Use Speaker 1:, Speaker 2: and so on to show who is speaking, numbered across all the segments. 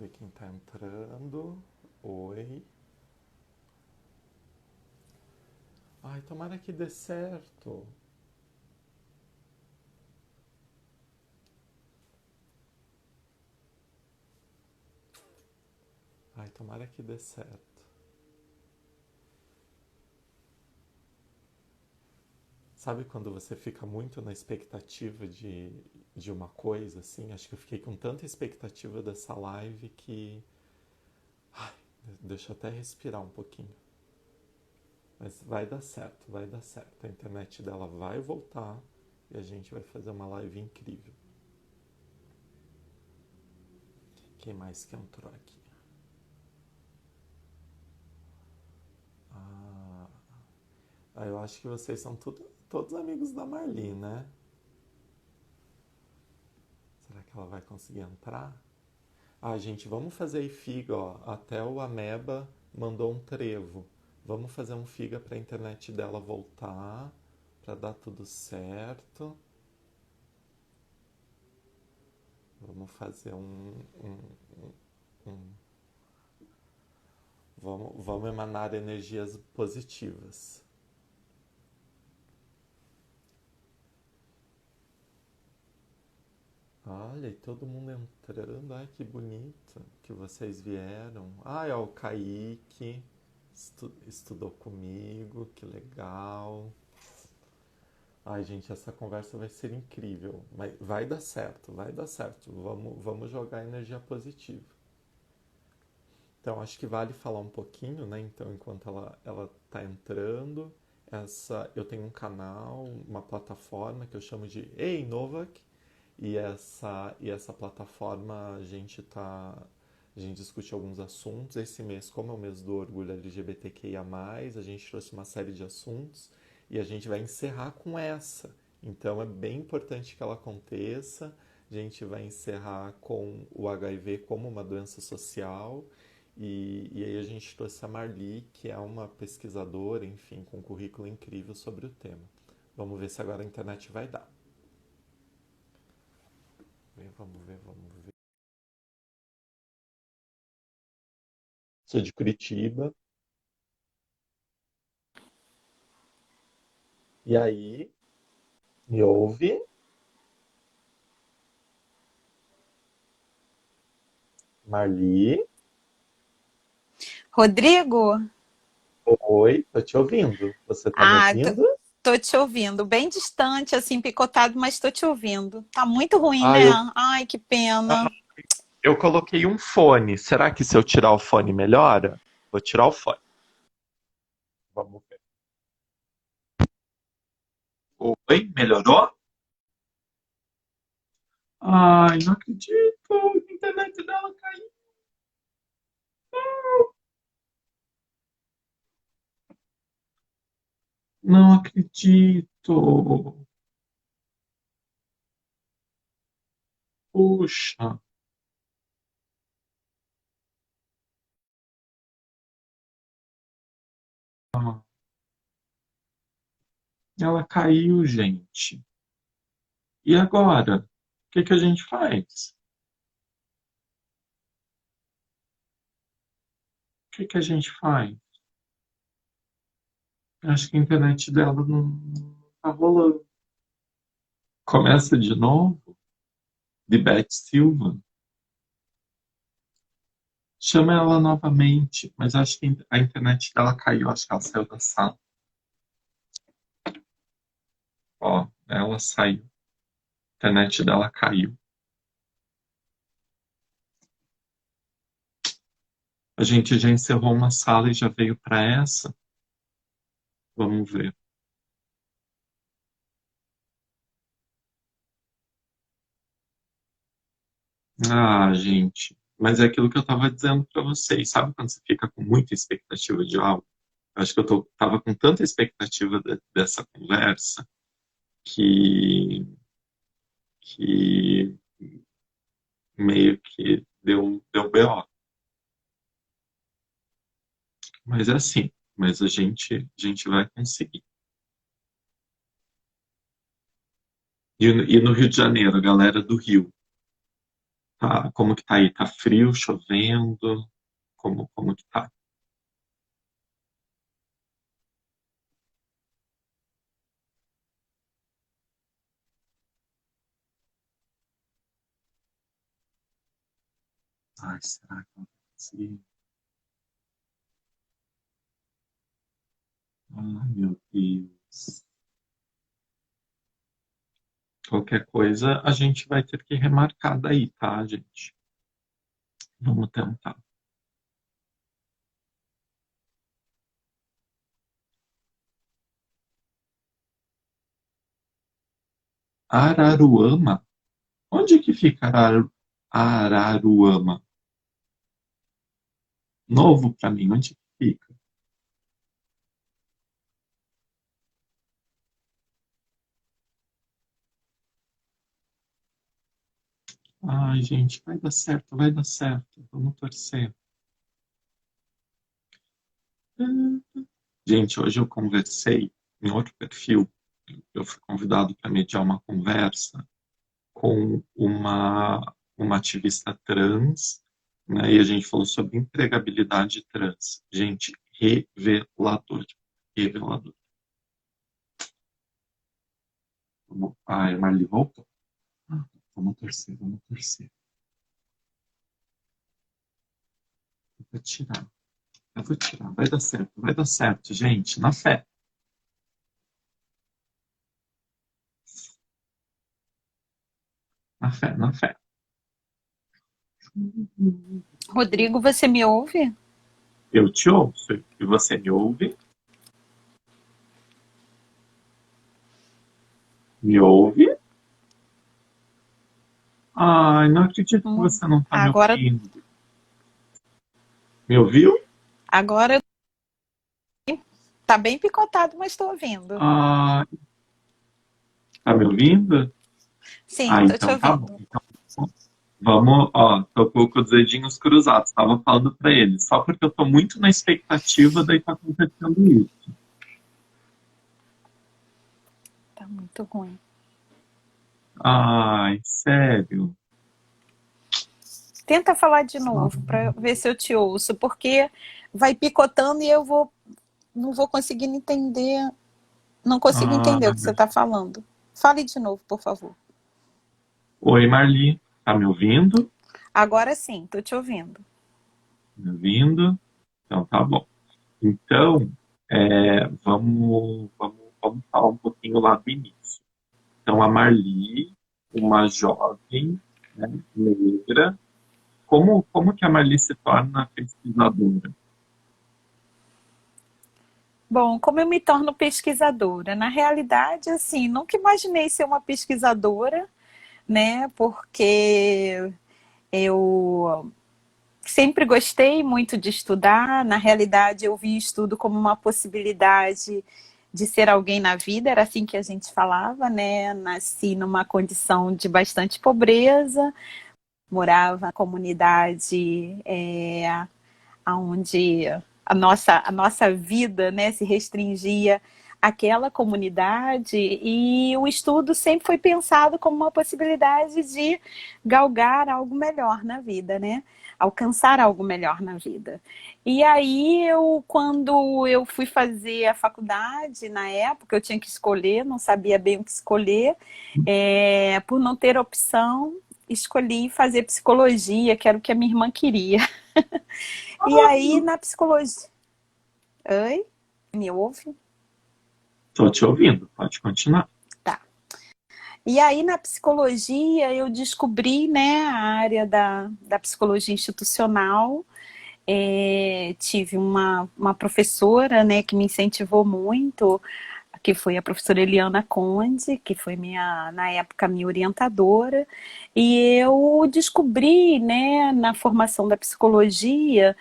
Speaker 1: ver quem tá entrando. Oi. Ai, tomara que dê certo. Ai, tomara que dê certo. Sabe quando você fica muito na expectativa de uma coisa, assim? Acho que eu fiquei com tanta expectativa dessa live que. Ai, deixa eu até respirar um pouquinho. Mas vai dar certo, vai dar certo. A internet dela vai voltar e a gente vai fazer uma live incrível. Quem mais que entrou aqui? Ah, eu acho que vocês são todos amigos da Marli, né? Será que ela vai conseguir entrar? Ah, gente, vamos fazer aí figa, ó. Até o Ameba mandou um trevo. Vamos fazer um figa pra internet dela voltar, pra dar tudo certo. Vamos fazer um- vamos emanar energias positivas. Olha, e todo mundo entrando. Ai, que bonito que vocês vieram. Ai, ó, o Kaique estudou comigo, que legal. Ai, gente, essa conversa vai ser incrível. Mas vai dar certo, vai dar certo. Vamos jogar energia positiva. Então, acho que vale falar um pouquinho, né? Então, enquanto ela tá entrando, eu tenho um canal, uma plataforma que eu chamo de Ei Novak, e essa plataforma a gente discute alguns assuntos. Esse mês, como é o mês do orgulho LGBTQIA+, a gente trouxe uma série de assuntos e a gente vai encerrar com essa. Então é bem importante que ela aconteça. A gente vai encerrar com o HIV como uma doença social. E aí a gente trouxe a Marli, que é uma pesquisadora, enfim, com um currículo incrível sobre o tema. Vamos ver se agora a internet vai dar. Vamos ver, vamos ver. Sou de Curitiba. E aí, me ouve? Marli?
Speaker 2: Rodrigo?
Speaker 1: Oi, tô te ouvindo. Você tá me
Speaker 2: Ah, tô,
Speaker 1: ouvindo?
Speaker 2: tô te ouvindo. Bem distante, assim, picotado, mas tô te ouvindo. Tá muito ruim,
Speaker 1: Ah,
Speaker 2: né?
Speaker 1: eu,
Speaker 2: Ai, que
Speaker 1: ah,
Speaker 2: pena.
Speaker 1: eu coloquei um fone. Será que se eu tirar o fone melhora? Vou tirar o fone. Vamos ver. Oi, melhorou? Ai, não acredito. A internet dela caiu. Não acredito. Puxa. Ela caiu, gente. E agora? O que que a gente faz? O que que a gente faz? Acho que a internet dela não tá rolando. Começa de novo? De Beth Silva? Chama ela novamente, mas acho que a internet dela caiu, acho que ela saiu da sala. Ó, ela saiu. A internet dela caiu. A gente já encerrou uma sala e já veio para essa. Vamos ver. Ah, gente. Mas é aquilo que eu estava dizendo para vocês. Sabe quando você fica com muita expectativa de algo? Acho que tava com tanta expectativa dessa conversa que, que meio que deu BO. Mas é assim. Mas a gente vai conseguir. E no Rio de Janeiro, a galera do Rio, como que tá aí? Tá frio, chovendo? Como que tá? Ai, será que eu consigo? Ai, meu Deus. Qualquer coisa, a gente vai ter que remarcar daí, tá, gente? Vamos tentar. Araruama? Onde que fica Araruama? Novo pra mim, onde que fica? Ai, gente, vai dar certo, vai dar certo. Vamos torcer. Gente, hoje eu conversei em outro perfil. Eu fui convidado para mediar uma conversa com uma ativista trans, né? E a gente falou sobre empregabilidade trans. Gente, revelador. Revelador. Ai, Marli voltou? Vamos torcer, vamos torcer. Eu vou tirar, eu vou tirar. Vai dar certo, gente. Na fé. Na fé, na fé.
Speaker 2: Rodrigo, você me ouve?
Speaker 1: Eu te ouço e você me ouve? Me ouve? Ai, não acredito que você não está me
Speaker 2: Agora,
Speaker 1: ouvindo. Me ouviu?
Speaker 2: agora tá bem picotado, mas estou ouvindo.
Speaker 1: Ah, tá me ouvindo?
Speaker 2: Sim,
Speaker 1: Ah,
Speaker 2: estou te
Speaker 1: então tá bom.
Speaker 2: ouvindo.
Speaker 1: Então, vamos, ó, tô com os dedinhos cruzados. Tava falando para ele, só porque eu tô muito na expectativa, daí tá acontecendo isso.
Speaker 2: Tá muito ruim.
Speaker 1: Ai, sério.
Speaker 2: Tenta falar de
Speaker 1: Ah,
Speaker 2: novo para ver se eu te ouço, porque vai picotando e não vou conseguir entender, não consigo
Speaker 1: ah,
Speaker 2: entender o que você está falando. Fale de novo, por favor.
Speaker 1: oi, Marli, tá me ouvindo?
Speaker 2: Agora sim, estou te ouvindo.
Speaker 1: Me ouvindo? Então tá bom. Então, vamos falar um pouquinho lá do início. Então, a Marli, uma jovem, né, negra, como que a Marli se torna pesquisadora?
Speaker 2: Bom, como eu me torno pesquisadora? Na realidade, assim, nunca imaginei ser uma pesquisadora, né? Porque eu sempre gostei muito de estudar. Na realidade, eu vi estudo como uma possibilidade de ser alguém na vida, era assim que a gente falava, né? Nasci numa condição de bastante pobreza, morava na comunidade onde a nossa vida, né, se restringia àquela comunidade, e o estudo sempre foi pensado como uma possibilidade de galgar algo melhor na vida, né? Alcançar algo melhor na vida. E aí quando eu fui fazer a faculdade, na época eu tinha que escolher, não sabia bem o que escolher, por não ter opção, escolhi fazer psicologia, que era o que a minha irmã queria. E aí, na psicologia. Oi? Me ouve?
Speaker 1: Estou te ouvindo, pode continuar.
Speaker 2: Tá. E aí, na psicologia, eu descobri, né, a área da psicologia institucional. Tive uma professora, né, que me incentivou muito, que foi a professora Eliana Conde, que foi na época, minha orientadora, e eu descobri, né, na formação da psicologia,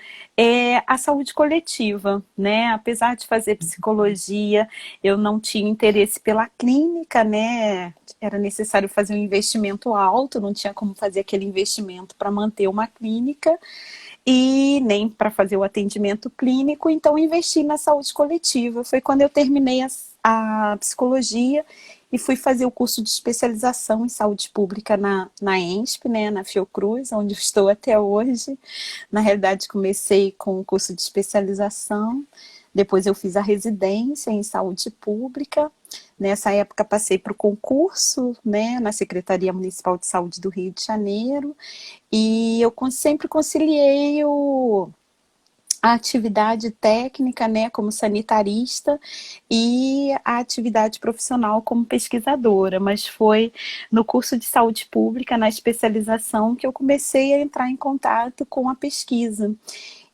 Speaker 2: a saúde coletiva, né, apesar de fazer psicologia, eu não tinha interesse pela clínica, né, era necessário fazer um investimento alto, não tinha como fazer aquele investimento para manter uma clínica, e nem para fazer o atendimento clínico, então investi na saúde coletiva. Foi quando eu terminei a psicologia e fui fazer o curso de especialização em saúde pública na ENSP, né, na Fiocruz, onde estou até hoje. Na realidade, comecei com o curso de especialização, depois eu fiz a residência em saúde pública. Nessa época passei para o concurso, né, na Secretaria Municipal de Saúde do Rio de Janeiro, e eu sempre conciliei a atividade técnica, né, como sanitarista, e a atividade profissional como pesquisadora, mas foi no curso de saúde pública, na especialização, que eu comecei a entrar em contato com a pesquisa.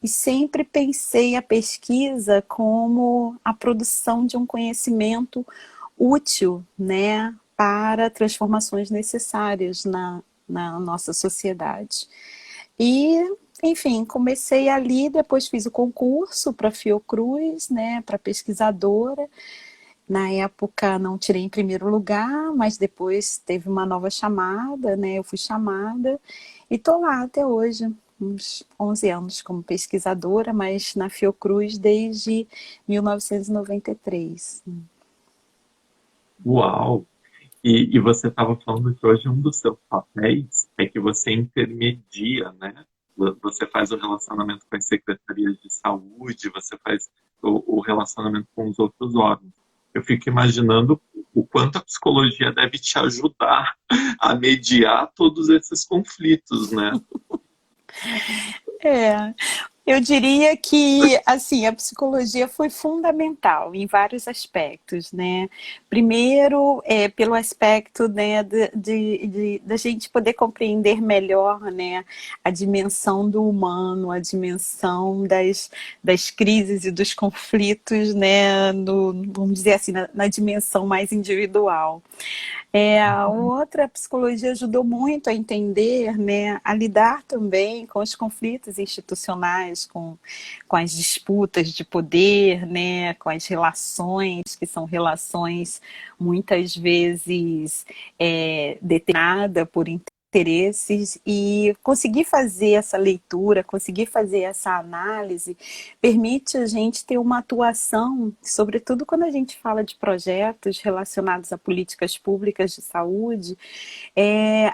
Speaker 2: E sempre pensei a pesquisa como a produção de um conhecimento útil, né, para transformações necessárias na nossa sociedade. E, enfim, comecei ali, depois fiz o concurso para a Fiocruz, né, para pesquisadora. Na época não tirei em primeiro lugar, mas depois teve uma nova chamada, né, eu fui chamada e estou lá até hoje, uns 11 anos como pesquisadora, mas na Fiocruz desde 1993.
Speaker 3: Uau! E você estava falando que hoje um dos seus papéis é que você intermedia, né? Você faz o relacionamento com as secretarias de saúde, você faz o relacionamento com os outros órgãos. Eu fico imaginando o quanto a psicologia deve te ajudar a mediar todos esses conflitos, né?
Speaker 2: É, eu diria que, assim, a psicologia foi fundamental em vários aspectos, né? Primeiro, pelo aspecto, né, da gente poder compreender melhor, né, a dimensão do humano, a dimensão das crises e dos conflitos, né, vamos dizer assim, na dimensão mais individual. A outra psicologia ajudou muito a entender, né, a lidar também com os conflitos institucionais, com as disputas de poder, né, com as relações, que são relações muitas vezes determinadas por interesses, e conseguir fazer essa leitura, conseguir fazer essa análise, permite a gente ter uma atuação, sobretudo quando a gente fala de projetos relacionados a políticas públicas de saúde,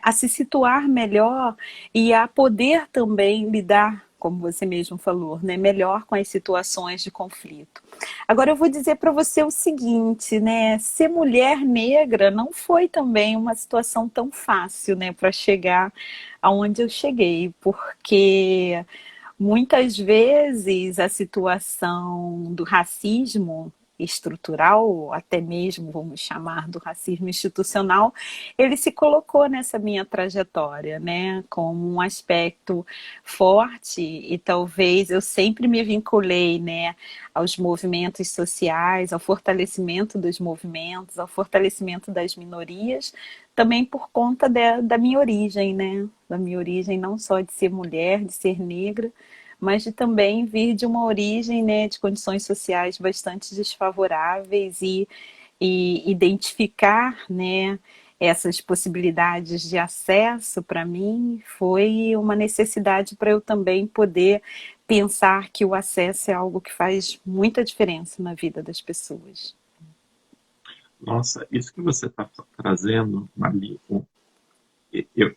Speaker 2: a se situar melhor e a poder também lidar, como você mesmo falou, né, melhor com as situações de conflito. Agora eu vou dizer para você o seguinte, né, ser mulher negra não foi também uma situação tão fácil, né, para chegar aonde eu cheguei, porque muitas vezes a situação do racismo estrutural, até mesmo vamos chamar do racismo institucional, ele se colocou nessa minha trajetória, né, como um aspecto forte, e talvez eu sempre me vinculei, né, aos movimentos sociais, ao fortalecimento dos movimentos, ao fortalecimento das minorias, também por conta da minha origem, né, da minha origem não só de ser mulher, de ser negra, mas de também vir de uma origem, né, de condições sociais bastante desfavoráveis, e identificar, né, essas possibilidades de acesso, para mim, foi uma necessidade para eu também poder pensar que o acesso é algo que faz muita diferença na vida das pessoas.
Speaker 3: Nossa, isso que você está trazendo, Marli,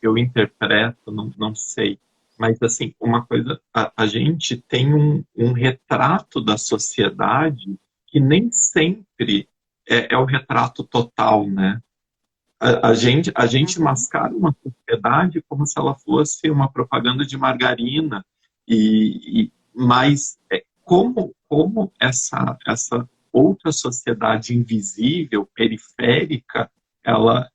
Speaker 3: eu interpreto, não sei, mas assim, uma coisa, a gente tem um retrato da sociedade que nem sempre é o retrato total, né? A gente mascara uma sociedade como se ela fosse uma propaganda de margarina, mas como essa outra sociedade invisível, periférica, ela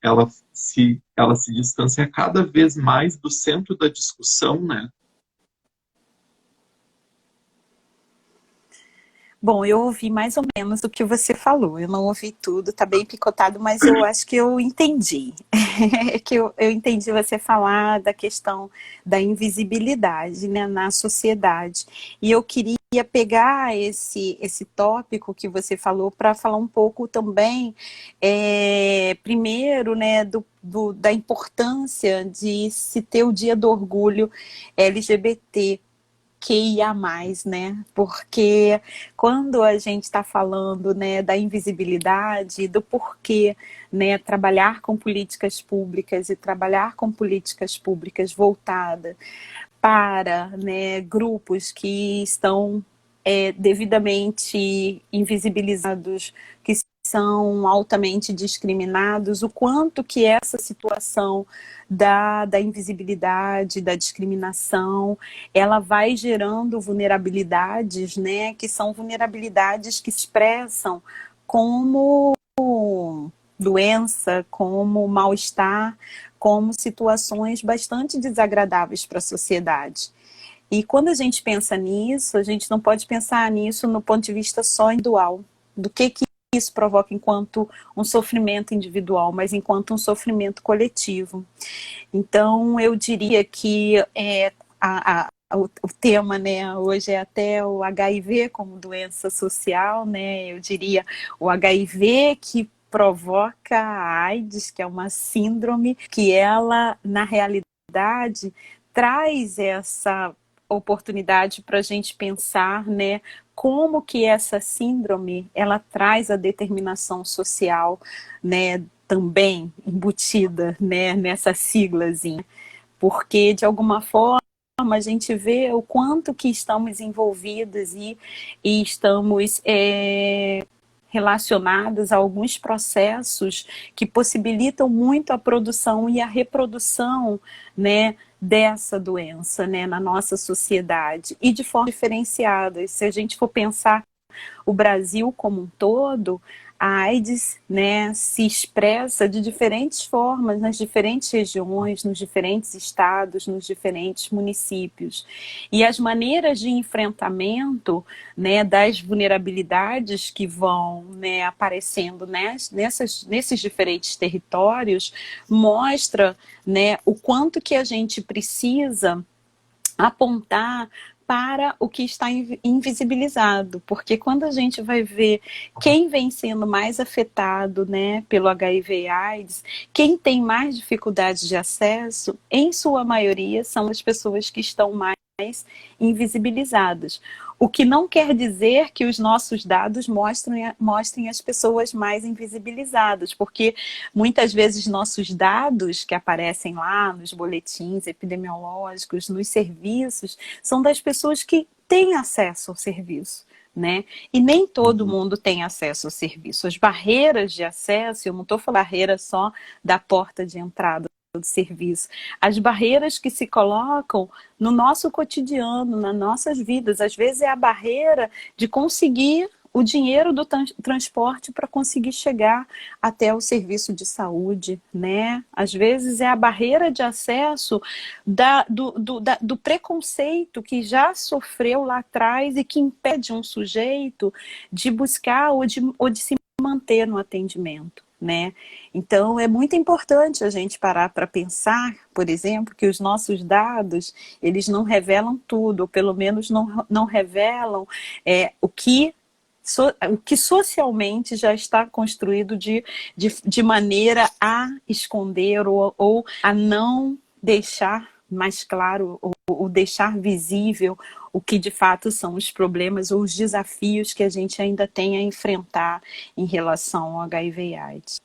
Speaker 3: se distancia cada vez mais do centro da discussão, né?
Speaker 2: Bom, eu ouvi mais ou menos o que você falou. Eu não ouvi tudo, tá bem picotado, mas eu acho que eu entendi. Que eu entendi você falar da questão da invisibilidade, né, na sociedade. E eu queria pegar esse tópico que você falou para falar um pouco também, primeiro, né, da importância de se ter o Dia do Orgulho LGBT, QIA+, né? Porque quando a gente está falando, né, da invisibilidade, do porquê, né, trabalhar com políticas públicas e trabalhar com políticas públicas voltadas para, né, grupos que estão devidamente invisibilizados, que são altamente discriminados, o quanto que essa situação da invisibilidade, da discriminação, ela vai gerando vulnerabilidades, né, que são vulnerabilidades que se expressam como doença, como mal-estar, como situações bastante desagradáveis para a sociedade. E quando a gente pensa nisso, a gente não pode pensar nisso no ponto de vista só individual, do que isso provoca enquanto um sofrimento individual, mas enquanto um sofrimento coletivo. Então, eu diria que o tema, né, hoje é até o HIV como doença social, né, eu diria o HIV que provoca a AIDS, que é uma síndrome que ela, na realidade, traz essa oportunidade para a gente pensar, né, como que essa síndrome, ela traz a determinação social, né, também embutida, né, nessa siglazinha, porque de alguma forma a gente vê o quanto que estamos envolvidos e estamos relacionados a alguns processos que possibilitam muito a produção e a reprodução, né, dessa doença, né, na nossa sociedade, e de forma diferenciada. Se a gente for pensar o Brasil como um todo, a AIDS, né, se expressa de diferentes formas nas diferentes regiões, nos diferentes estados, nos diferentes municípios. E as maneiras de enfrentamento, né, das vulnerabilidades que vão, né, aparecendo nesses diferentes territórios mostra, né, o quanto que a gente precisa apontar para o que está invisibilizado, porque quando a gente vai ver quem vem sendo mais afetado, né, pelo HIV e AIDS, quem tem mais dificuldades de acesso, em sua maioria são as pessoas que estão mais invisibilizadas. O que não quer dizer que os nossos dados mostrem as pessoas mais invisibilizadas, porque muitas vezes nossos dados que aparecem lá nos boletins epidemiológicos, nos serviços, são das pessoas que têm acesso ao serviço, né? E nem todo mundo tem acesso ao serviço. As barreiras de acesso, eu não estou falando barreira só da porta de entrada do serviço, as barreiras que se colocam no nosso cotidiano, nas nossas vidas, às vezes é a barreira de conseguir o dinheiro do transporte para conseguir chegar até o serviço de saúde, né? Às vezes é a barreira de acesso do preconceito que já sofreu lá atrás e que impede um sujeito de buscar ou de se manter no atendimento, né? Então é muito importante a gente parar para pensar, por exemplo, que os nossos dados, eles não revelam tudo, ou pelo menos não revelam o que socialmente já está construído de maneira a esconder ou a não deixar mais claro ou deixar visível o que de fato são os problemas ou os desafios que a gente ainda tem a enfrentar em relação ao HIV e AIDS.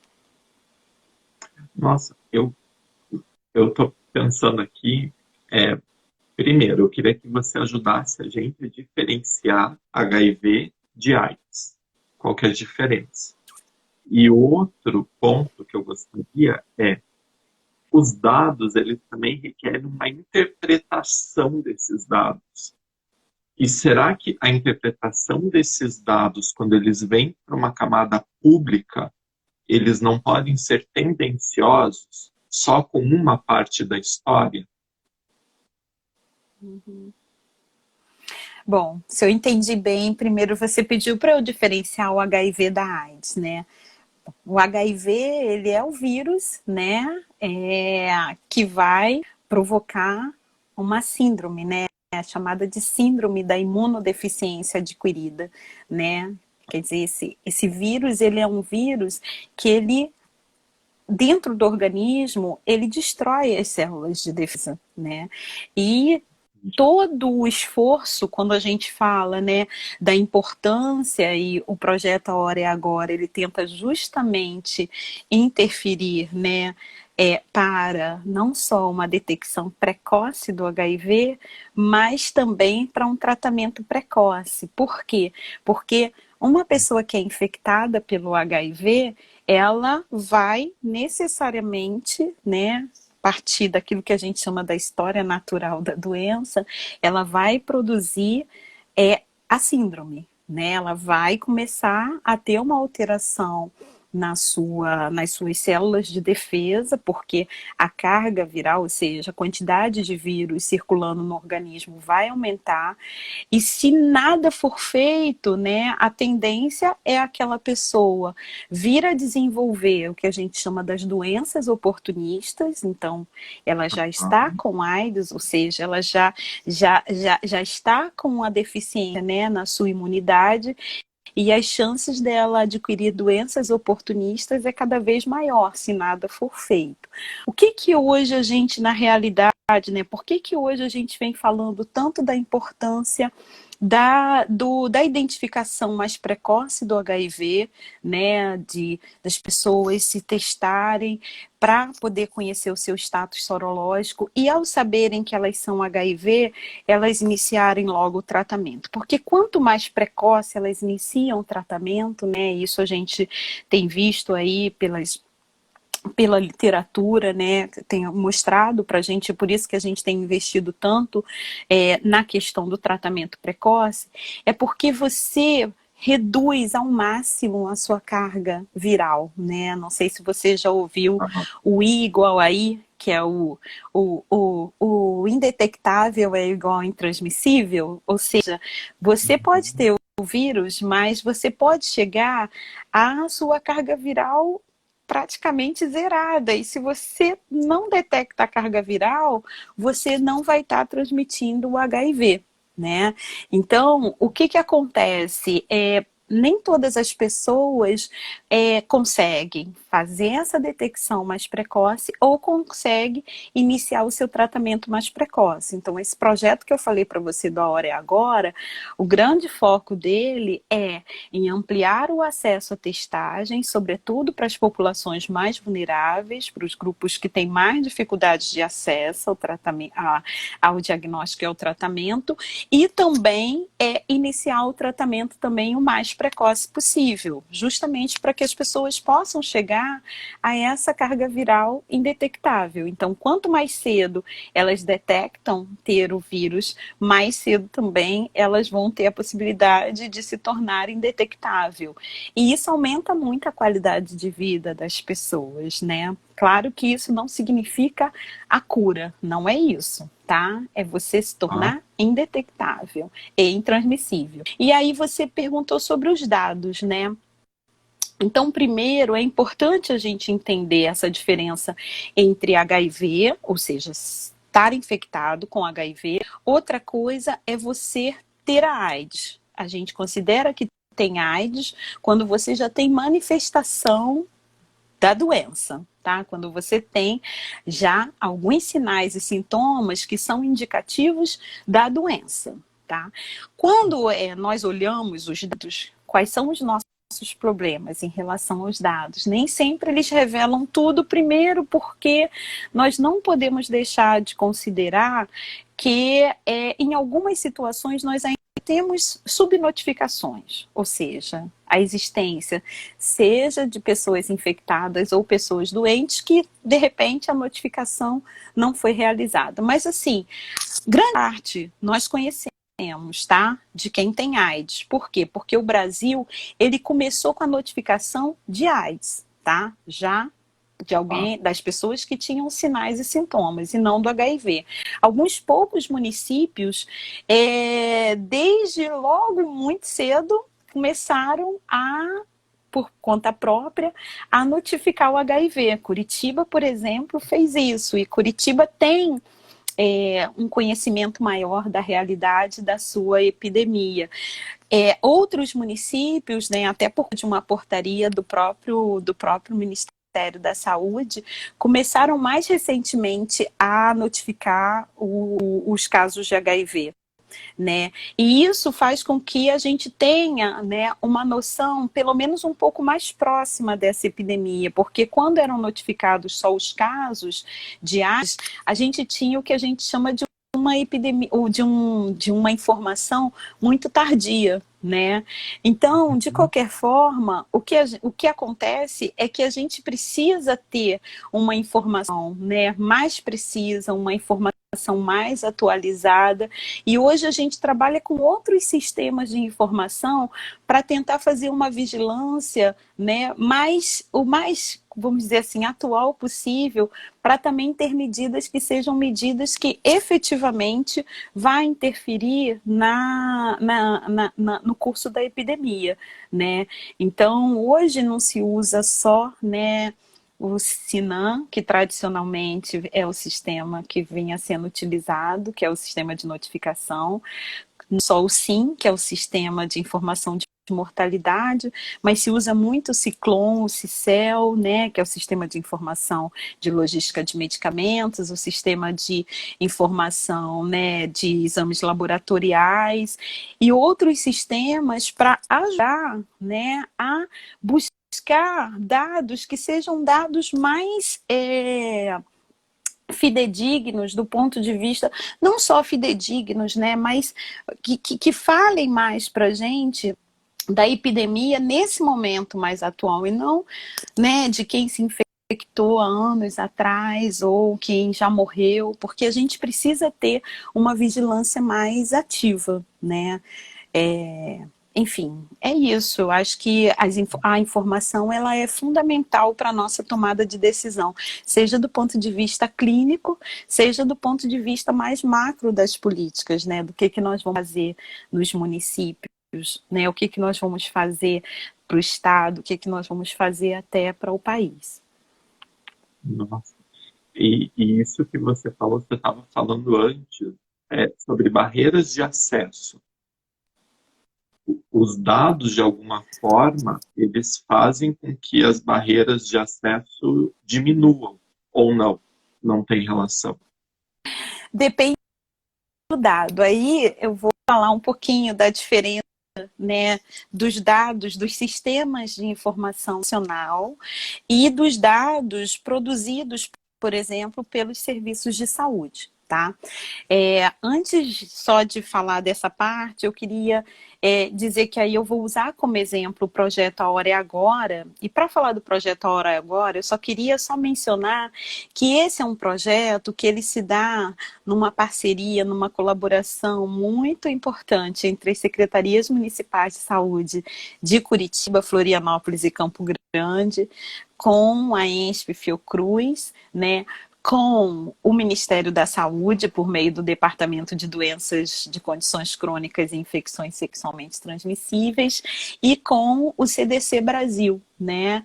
Speaker 3: Nossa, eu estou pensando aqui, primeiro, eu queria que você ajudasse a gente a diferenciar HIV de AIDS. Qual que é a diferença? E outro ponto que eu gostaria os dados, eles também requerem uma interpretação desses dados. E será que a interpretação desses dados, quando eles vêm para uma camada pública, eles não podem ser tendenciosos só com uma parte da história?
Speaker 2: Uhum. Bom, se eu entendi bem, primeiro você pediu para eu diferenciar o HIV da AIDS, né? O HIV, ele é o vírus, né, que vai provocar uma síndrome, né, chamada de síndrome da imunodeficiência adquirida, né? Quer dizer, esse vírus, ele é um vírus que ele, dentro do organismo, ele destrói as células de defesa, né? E todo o esforço, quando a gente fala, né, da importância, e o projeto A Hora é Agora, ele tenta justamente interferir, né, para não só uma detecção precoce do HIV, mas também para um tratamento precoce. Por quê? Porque uma pessoa que é infectada pelo HIV, ela vai necessariamente, né, partir daquilo que a gente chama da história natural da doença, ela vai produzir a síndrome, né? Ela vai começar a ter uma alteração nas suas células de defesa, porque a carga viral, ou seja, a quantidade de vírus circulando no organismo vai aumentar, e se nada for feito, né, a tendência é aquela pessoa vir a desenvolver o que a gente chama das doenças oportunistas. Então ela já está com AIDS, ou seja, ela já está com a deficiência, né, na sua imunidade, e as chances dela adquirir doenças oportunistas é cada vez maior, se nada for feito. O que hoje a gente, na realidade, né, por que hoje a gente vem falando tanto da importância da identificação mais precoce do HIV, né, das pessoas se testarem para poder conhecer o seu status sorológico, e ao saberem que elas são HIV, elas iniciarem logo o tratamento? Porque quanto mais precoce elas iniciam o tratamento, né, isso a gente tem visto aí pela literatura, né, tem mostrado para a gente, por isso que a gente tem investido tanto na questão do tratamento precoce, é porque você reduz ao máximo a sua carga viral, né? Não sei se você já ouviu o I igual a I, que é o indetectável é igual ao intransmissível, ou seja, você pode ter o vírus, mas você pode chegar à sua carga viral praticamente zerada, e se você não detecta a carga viral, você não vai estar transmitindo o HIV, né? Então, o que acontece? Nem todas as pessoas conseguem fazer essa detecção mais precoce ou conseguem iniciar o seu tratamento mais precoce. Então, esse projeto que eu falei para você do A Hora é Agora, o grande foco dele é em ampliar o acesso à testagem, sobretudo para as populações mais vulneráveis, para os grupos que têm mais dificuldades de acesso ao tratamento, ao diagnóstico e ao tratamento, e também iniciar o tratamento também o mais precoce possível, justamente para que as pessoas possam chegar a essa carga viral indetectável. Então, quanto mais cedo elas detectam ter o vírus, mais cedo também elas vão ter a possibilidade de se tornar indetectável. E isso aumenta muito a qualidade de vida das pessoas, né? Claro que isso não significa a cura, não é isso, tá? É você se tornar indetectável e intransmissível. E aí você perguntou sobre os dados, né? Então, primeiro, é importante a gente entender essa diferença entre HIV, ou seja, estar infectado com HIV. Outra coisa é você ter a AIDS. A gente considera que tem AIDS quando você já tem manifestação da doença, tá? Quando você tem já alguns sinais e sintomas que são indicativos da doença, tá? Quando nós olhamos os dados, quais são os nossos problemas em relação aos dados? Nem sempre eles revelam tudo, primeiro porque nós não podemos deixar de considerar que em algumas situações nós ainda temos subnotificações, ou seja, a existência seja de pessoas infectadas ou pessoas doentes que, de repente, a notificação não foi realizada. Mas, assim, grande parte nós conhecemos, tá? De quem tem AIDS. Por quê? Porque o Brasil, ele começou com a notificação de AIDS, tá? Já de alguém, das pessoas que tinham sinais e sintomas, e não do HIV. Alguns poucos municípios, desde logo muito cedo, começaram por conta própria, a notificar o HIV. Curitiba, por exemplo, fez isso, e Curitiba tem um conhecimento maior da realidade da sua epidemia. Outros municípios, né, até por de uma portaria do próprio Ministério Ministério da Saúde começaram mais recentemente a notificar os casos de HIV. Né? E isso faz com que a gente tenha, né, uma noção pelo menos um pouco mais próxima dessa epidemia, porque quando eram notificados só os casos de AIDS, a gente tinha o que a gente chama de uma epidemia, ou de uma informação muito tardia, né? Então, de qualquer forma, o que acontece é que a gente precisa ter uma informação, né, mais precisa, uma informação mais atualizada, e hoje a gente trabalha com outros sistemas de informação para tentar fazer uma vigilância, né, o mais, vamos dizer assim, atual possível, para também ter medidas que sejam medidas que efetivamente vá interferir no curso da epidemia, né? Então, hoje não se usa só, né, o SINAM, que tradicionalmente é o sistema que vinha sendo utilizado, que é o sistema de notificação, só o SIM, que é o sistema de informação de mortalidade, mas se usa muito o Ciclon, o CICEL, né, que é o sistema de informação de logística de medicamentos, o sistema de informação, né, de exames laboratoriais e outros sistemas para ajudar, né, a buscar dados que sejam dados mais fidedignos do ponto de vista, não só fidedignos, né, mas que falem mais para a gente da epidemia nesse momento mais atual, e não, né, de quem se infectou há anos atrás ou quem já morreu, porque a gente precisa ter uma vigilância mais ativa, né? Enfim, é isso. Eu acho que a informação ela é fundamental para a nossa tomada de decisão, seja do ponto de vista clínico, seja do ponto de vista mais macro das políticas, né? Do que nós vamos fazer nos municípios, né? O que nós vamos fazer para o Estado, o que nós vamos fazer até para o país.
Speaker 3: Nossa. E isso que você falou, você estava falando antes, sobre barreiras de acesso. Os dados, de alguma forma, eles fazem com que as barreiras de acesso diminuam, ou não? Não tem relação?
Speaker 2: Depende do dado. Aí eu vou falar um pouquinho da diferença, né, dos dados dos sistemas de informação nacional e dos dados produzidos, por exemplo, pelos serviços de saúde, tá? Antes só de falar dessa parte, eu queria dizer que aí eu vou usar como exemplo o projeto A Hora é Agora, e para falar do projeto A Hora é Agora, eu só queria mencionar que esse é um projeto que ele se dá numa parceria, numa colaboração muito importante entre as secretarias municipais de saúde de Curitiba, Florianópolis e Campo Grande, com a ENSP Fiocruz, né, com o Ministério da Saúde, por meio do Departamento de Doenças de Condições Crônicas e Infecções Sexualmente Transmissíveis, e com o CDC Brasil, né?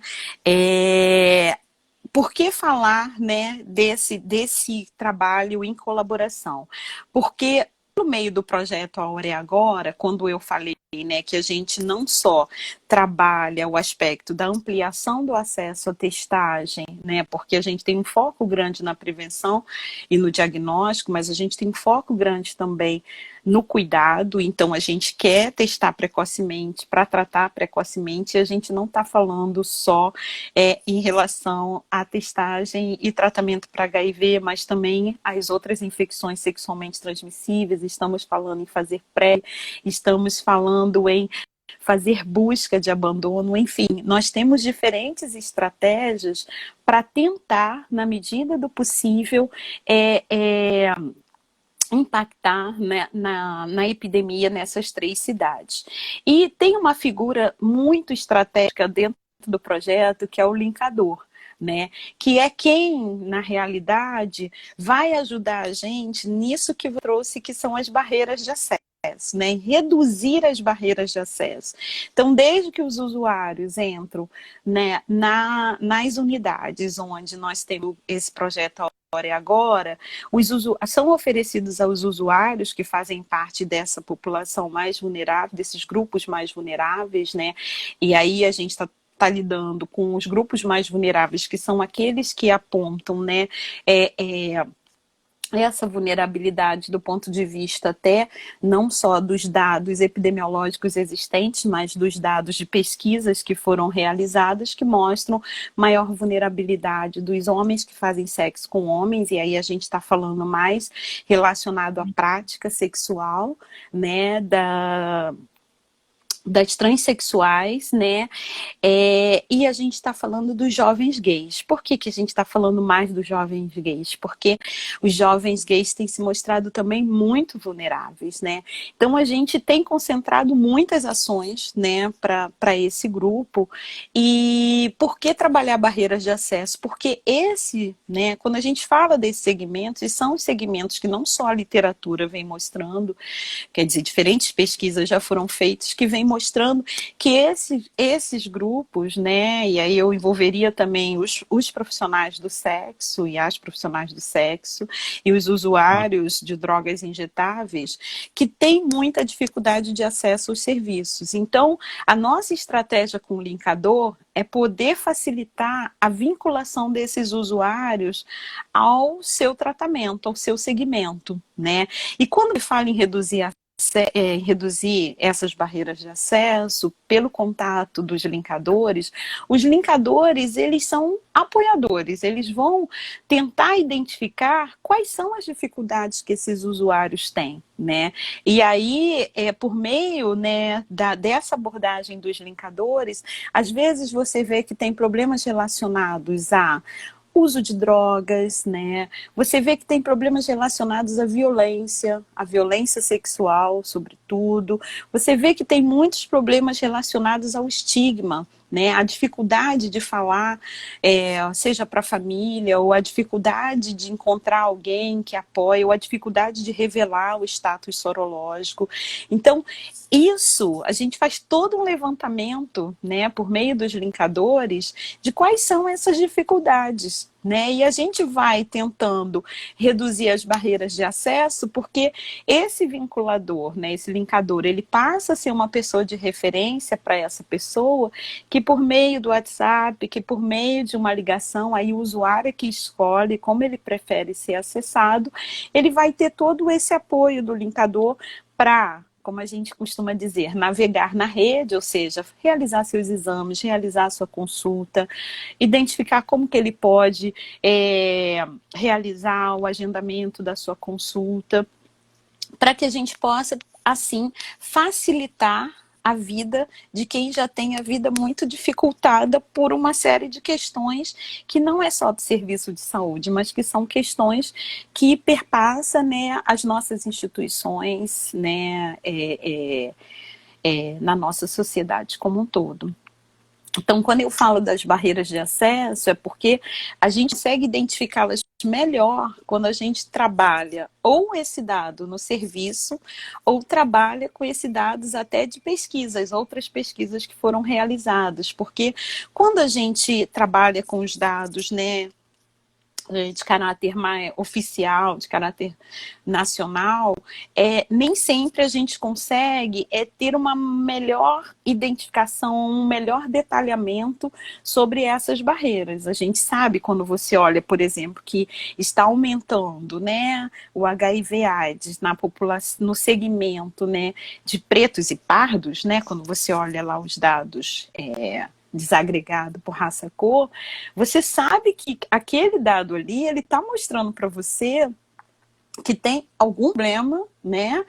Speaker 2: Por que falar, né, desse trabalho em colaboração? Porque no meio do projeto A Hora é Agora, quando eu falei, né, que a gente não só trabalha o aspecto da ampliação do acesso à testagem, né, porque a gente tem um foco grande na prevenção e no diagnóstico, mas a gente tem um foco grande também no cuidado, então a gente quer testar precocemente, para tratar precocemente, e a gente não está falando só em relação à testagem e tratamento para HIV, mas também as outras infecções sexualmente transmissíveis, estamos falando em fazer pré, estamos falando em fazer busca de abandono, enfim, nós temos diferentes estratégias para tentar, na medida do possível, impactar, né, na epidemia nessas 3 cidades. E tem uma figura muito estratégica dentro do projeto, que é o linkador, né, que é quem, na realidade, vai ajudar a gente nisso que eu trouxe, que são as barreiras de acesso. Né, reduzir as barreiras de acesso. Então, desde que os usuários entram, né, nas unidades onde nós temos esse projeto A Hora é Agora, são oferecidos aos usuários que fazem parte dessa população mais vulnerável, desses grupos mais vulneráveis, né? E aí a gente está está lidando com os grupos mais vulneráveis, que são aqueles que apontam, né, essa vulnerabilidade do ponto de vista até não só dos dados epidemiológicos existentes, mas dos dados de pesquisas que foram realizadas que mostram maior vulnerabilidade dos homens que fazem sexo com homens, e aí a gente está falando mais relacionado à prática sexual, né, das transexuais, né? E a gente está falando dos jovens gays. Por que a gente está falando mais dos jovens gays? Porque os jovens gays têm se mostrado também muito vulneráveis, né? Então a gente tem concentrado muitas ações, né, para esse grupo. E por que trabalhar barreiras de acesso? Porque né, quando a gente fala desses segmentos, e são os segmentos que não só a literatura vem mostrando, quer dizer, diferentes pesquisas já foram feitas que vêm mostrando que esses grupos, né, e aí eu envolveria também os profissionais do sexo e as profissionais do sexo e os usuários de drogas injetáveis, que têm muita dificuldade de acesso aos serviços. Então, a nossa estratégia com o linkador é poder facilitar a vinculação desses usuários ao seu tratamento, ao seu segmento, né? E quando ele fala em reduzir essas barreiras de acesso pelo contato dos linkadores, os linkadores, eles são apoiadores, eles vão tentar identificar quais são as dificuldades que esses usuários têm, né? E aí, por meio, né, dessa abordagem dos linkadores, às vezes você vê que tem problemas relacionados a uso de drogas, né? Você vê que tem problemas relacionados à violência sexual, sobretudo. Você vê que tem muitos problemas relacionados ao estigma, né? A dificuldade de falar, seja para a família, ou a dificuldade de encontrar alguém que apoie, ou a dificuldade de revelar o status sorológico. Então, isso, a gente faz todo um levantamento, né, por meio dos linkadores, de quais são essas dificuldades, né? E a gente vai tentando reduzir as barreiras de acesso, porque esse vinculador, né, esse linkador, ele passa a ser uma pessoa de referência para essa pessoa, que por meio do WhatsApp, que por meio de uma ligação, aí o usuário que escolhe como ele prefere ser acessado, ele vai ter todo esse apoio do linkador para, como a gente costuma dizer, navegar na rede, ou seja, realizar seus exames, realizar sua consulta, identificar como que ele pode realizar o agendamento da sua consulta, para que a gente possa, assim, facilitar a vida de quem já tem a vida muito dificultada por uma série de questões que não é só do serviço de saúde, mas que são questões que perpassam, né, as nossas instituições, né, na nossa sociedade como um todo. Então, quando eu falo das barreiras de acesso, é porque a gente consegue identificá-las melhor quando a gente trabalha ou esse dado no serviço, ou trabalha com esses dados até de pesquisas, outras pesquisas que foram realizadas. Porque quando a gente trabalha com os dados, né, de caráter mais oficial, de caráter nacional, nem sempre a gente consegue ter uma melhor identificação, um melhor detalhamento sobre essas barreiras. A gente sabe quando você olha, por exemplo, que está aumentando, né, o HIV/AIDS na população, no segmento, né, de pretos e pardos, né, quando você olha lá os dados desagregado por raça e cor, você sabe que aquele dado ali, ele está mostrando para você que tem algum problema, né,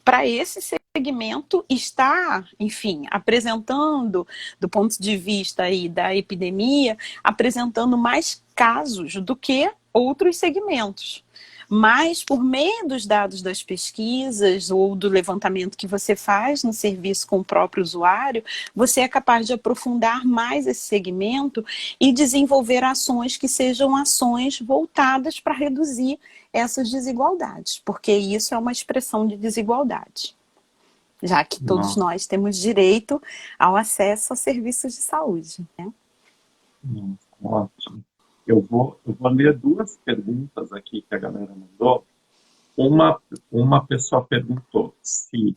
Speaker 2: para esse segmento está, enfim, apresentando, do ponto de vista aí da epidemia, apresentando mais casos do que outros segmentos. Mas, por meio dos dados das pesquisas ou do levantamento que você faz no serviço com o próprio usuário, você é capaz de aprofundar mais esse segmento e desenvolver ações que sejam ações voltadas para reduzir essas desigualdades, porque isso é uma expressão de desigualdade, já que todos nós temos direito ao acesso a serviços de saúde, né?
Speaker 3: Ótimo. Eu vou ler duas perguntas aqui que a galera mandou. Uma pessoa perguntou se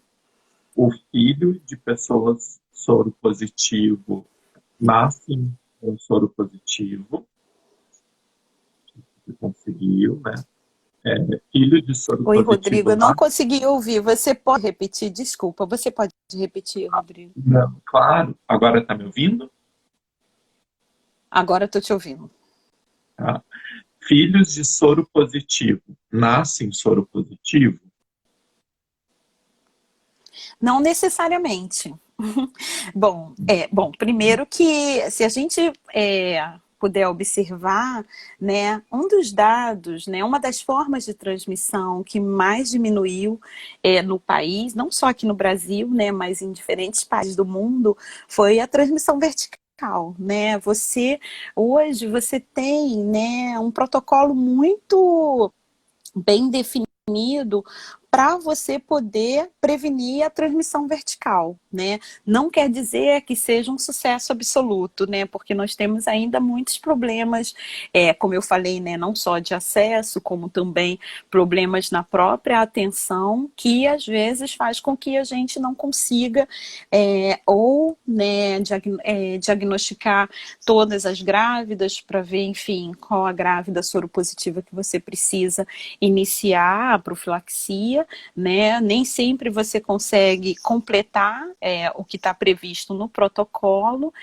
Speaker 3: o filho de pessoas soro positivo nascem com soro positivo, que conseguiu, né? Filho de soro
Speaker 2: Oi, Rodrigo,
Speaker 3: positivo
Speaker 2: eu não
Speaker 3: nasce.
Speaker 2: consegui ouvir. Você pode repetir? Desculpa, você pode repetir, Rodrigo?
Speaker 3: Não, claro, agora está me ouvindo?
Speaker 2: Agora estou te ouvindo.
Speaker 3: Tá? Filhos de soro positivo nascem soro positivo?
Speaker 2: Não necessariamente. Bom, primeiro que se a gente puder observar, né, um dos dados, né, uma das formas de transmissão que mais diminuiu no país, não só aqui no Brasil, né, mas em diferentes países do mundo, foi a transmissão vertical, né? Hoje você tem, né, um protocolo muito bem definido para você poder prevenir a transmissão vertical, né? Não quer dizer que seja um sucesso absoluto, né? Porque nós temos ainda muitos problemas, como eu falei, né? Não só de acesso, como também problemas na própria atenção, que às vezes faz com que a gente não consiga né, diagnosticar todas as grávidas para ver, enfim, qual a grávida soropositiva que você precisa iniciar a profilaxia, né? Nem sempre você consegue completar o que está previsto no protocolo,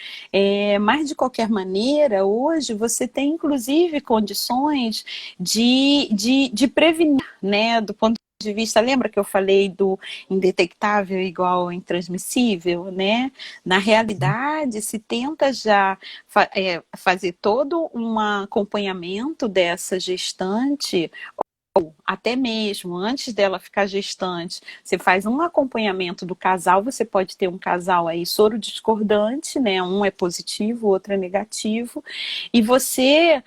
Speaker 2: mas de qualquer maneira, hoje você tem inclusive condições de prevenir, né? Do ponto de vista, lembra que eu falei do indetectável igual intransmissível, né? Na realidade, se tenta já fazer todo um acompanhamento dessa gestante, ou até mesmo antes dela ficar gestante, você faz um acompanhamento do casal, você pode ter um casal aí soro discordante, né? Um é positivo, o outro é negativo, e você,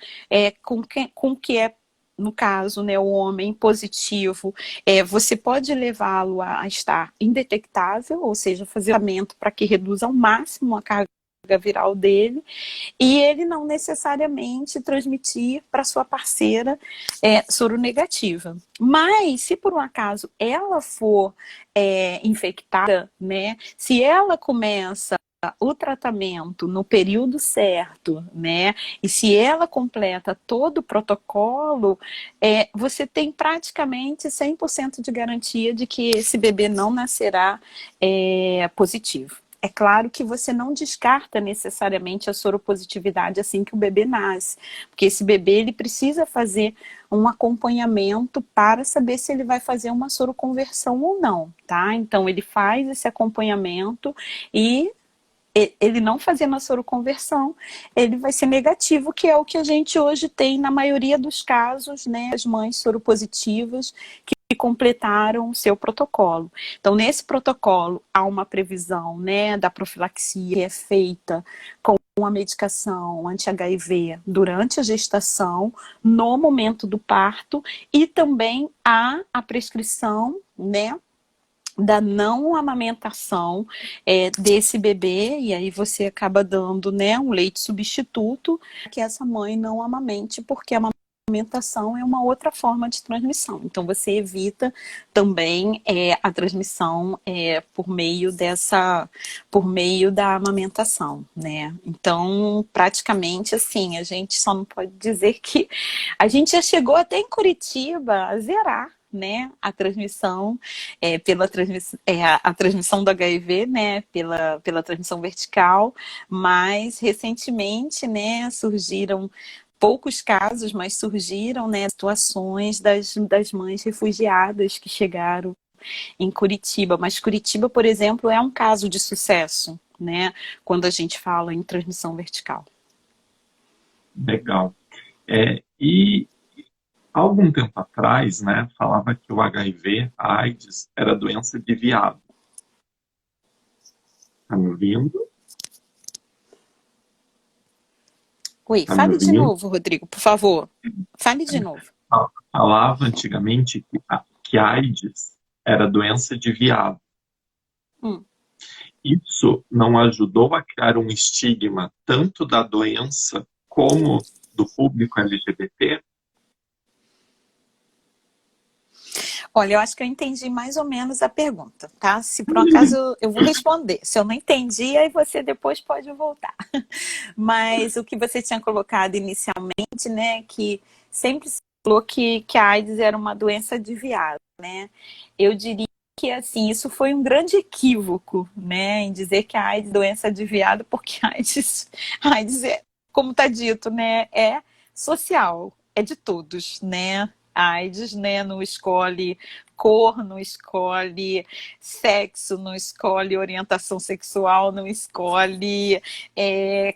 Speaker 2: com que é no caso, né, o homem positivo, você pode levá-lo a estar indetectável, ou seja, fazer tratamento para que reduza ao máximo a carga viral dele, e ele não necessariamente transmitir para sua parceira soro negativa. Mas, se por um acaso ela for infectada, né, se ela começa o tratamento no período certo, né? E se ela completa todo o protocolo, você tem praticamente 100% de garantia de que esse bebê não nascerá positivo. É claro que você não descarta necessariamente a soropositividade assim que o bebê nasce, porque esse bebê ele precisa fazer um acompanhamento para saber se ele vai fazer uma soroconversão ou não, tá? Então ele faz esse acompanhamento e ele não fazendo a soroconversão, ele vai ser negativo, que é o que a gente hoje tem na maioria dos casos, né, as mães soropositivas que completaram o seu protocolo. Então, nesse protocolo, há uma previsão, né, da profilaxia que é feita com a medicação anti-HIV durante a gestação, no momento do parto, e também há a prescrição, né, da não amamentação desse bebê, e aí você acaba dando, né, um leite substituto que essa mãe não amamente, porque a amamentação é uma outra forma de transmissão. Então você evita também a transmissão por meio da amamentação, né? Então, praticamente assim, a gente só não pode dizer que a gente já chegou até em Curitiba a zerar, né, a transmissão a transmissão do HIV, né, pela transmissão vertical, mas recentemente, né, surgiram poucos casos, mas surgiram, né, situações das mães refugiadas que chegaram em Curitiba. Mas Curitiba, por exemplo, é um caso de sucesso, né, quando a gente fala em transmissão vertical.
Speaker 3: Legal. E há algum tempo atrás, né, falava que o HIV, a AIDS, era doença de viado. Tá me ouvindo?
Speaker 2: Oi,
Speaker 3: Tá me
Speaker 2: fale de
Speaker 3: ouvindo?
Speaker 2: novo, Rodrigo, por favor. Fale de novo.
Speaker 3: Falava antigamente que AIDS era doença de viado. Isso não ajudou a criar um estigma tanto da doença como do público LGBT?
Speaker 2: Olha, eu acho que eu entendi mais ou menos a pergunta, tá? Se por um acaso eu vou responder. Se eu não entendi, aí você depois pode voltar. Mas o que você tinha colocado inicialmente, né, que sempre se falou que a AIDS era uma doença de viado, né? Eu diria que, assim, isso foi um grande equívoco, né, em dizer que a AIDS é doença de viado, porque a AIDS é, como está dito, né, é social, é de todos, né? A AIDS, né, não escolhe cor, não escolhe sexo, não escolhe orientação sexual, não escolhe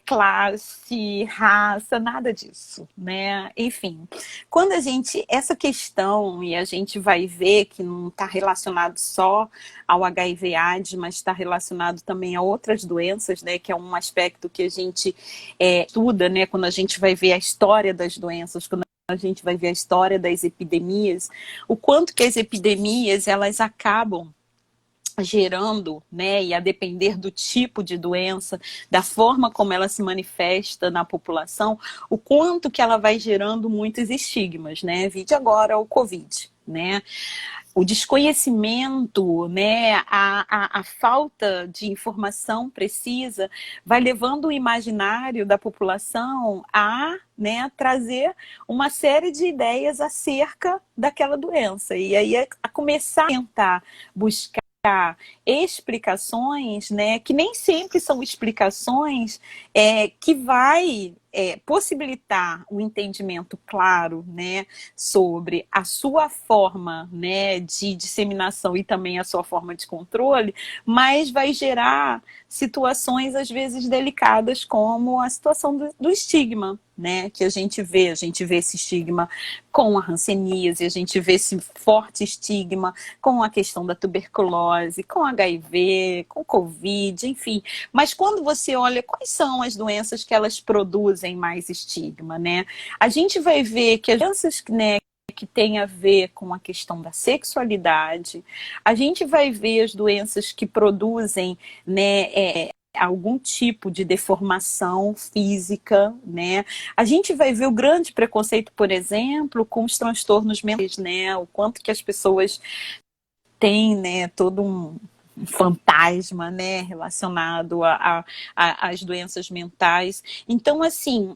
Speaker 2: classe, raça, nada disso, né? Enfim, quando a gente, essa questão, e a gente vai ver que não está relacionado só ao HIV/AIDS, mas está relacionado também a outras doenças, né? Que é um aspecto que a gente estuda, né? Quando a gente vai ver a história das doenças, quando a gente vai ver a história das epidemias, o quanto que as epidemias, elas acabam gerando, né, e a depender do tipo de doença, da forma como ela se manifesta na população, o quanto que ela vai gerando muitos estigmas, né? Vide agora o Covid, né? O desconhecimento, né, a falta de informação precisa vai levando o imaginário da população a, né, trazer uma série de ideias acerca daquela doença. E aí a começar a tentar buscar explicações, né, que nem sempre são explicações que vai possibilitar o entendimento claro, né, sobre a sua forma, né, de disseminação e também a sua forma de controle, mas vai gerar situações às vezes delicadas, como a situação do estigma, né, que a gente vê esse estigma com a hanseníase, a gente vê esse forte estigma com a questão da tuberculose, com HIV, com Covid, enfim. Mas quando você olha quais são as doenças que elas produzem mais estigma, né, a gente vai ver que as doenças, né, que tem a ver com a questão da sexualidade, a gente vai ver as doenças que produzem, né, algum tipo de deformação física, né? A gente vai ver o grande preconceito, por exemplo, com os transtornos mentais, né? O quanto que as pessoas têm, né, todo um fantasma, né, relacionado às doenças mentais. Então, assim,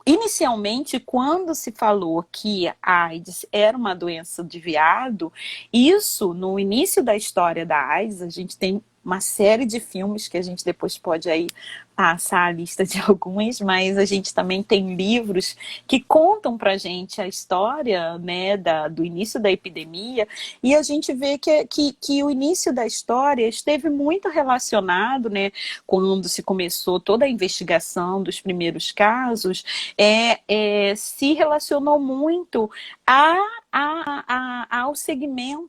Speaker 2: inicialmente, quando se falou que a AIDS era uma doença de viado, isso, no início da história da AIDS, a gente tem uma série de filmes que a gente depois pode aí passar a lista de alguns, mas a gente também tem livros que contam pra gente a história, né, do início da epidemia, e a gente vê que o início da história esteve muito relacionado, né, quando se começou toda a investigação dos primeiros casos, se relacionou muito ao segmento,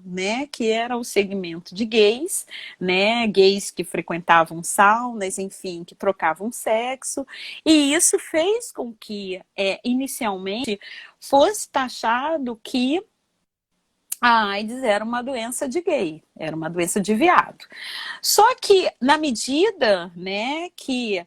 Speaker 2: né, que era o segmento de gays, né, gays que frequentavam saunas, enfim, que trocavam sexo, e isso fez com que inicialmente fosse taxado que a AIDS era uma doença de gay, era uma doença de viado. Só que na medida, né, que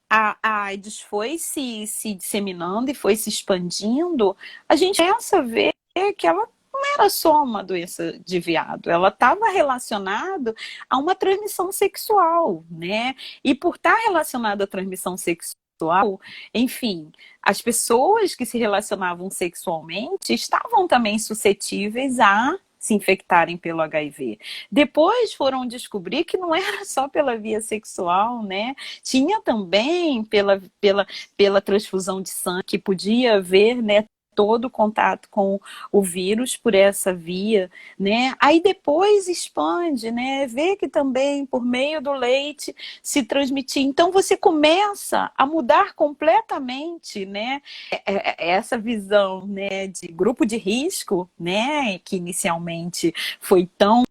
Speaker 2: a AIDS foi se disseminando e foi se expandindo, a gente começa a ver que ela não era só uma doença de viado, ela estava relacionada a uma transmissão sexual, né? E por estar relacionada à transmissão sexual, enfim, as pessoas que se relacionavam sexualmente estavam também suscetíveis a se infectarem pelo HIV. Depois foram descobrir que não era só pela via sexual, né? Tinha também pela transfusão de sangue, que podia haver, né, todo o contato com o vírus por essa via, né? Aí depois expande, né? Vê que também por meio do leite se transmitia. Então você começa a mudar completamente, né, essa visão, né, de grupo de risco, né, que inicialmente foi tão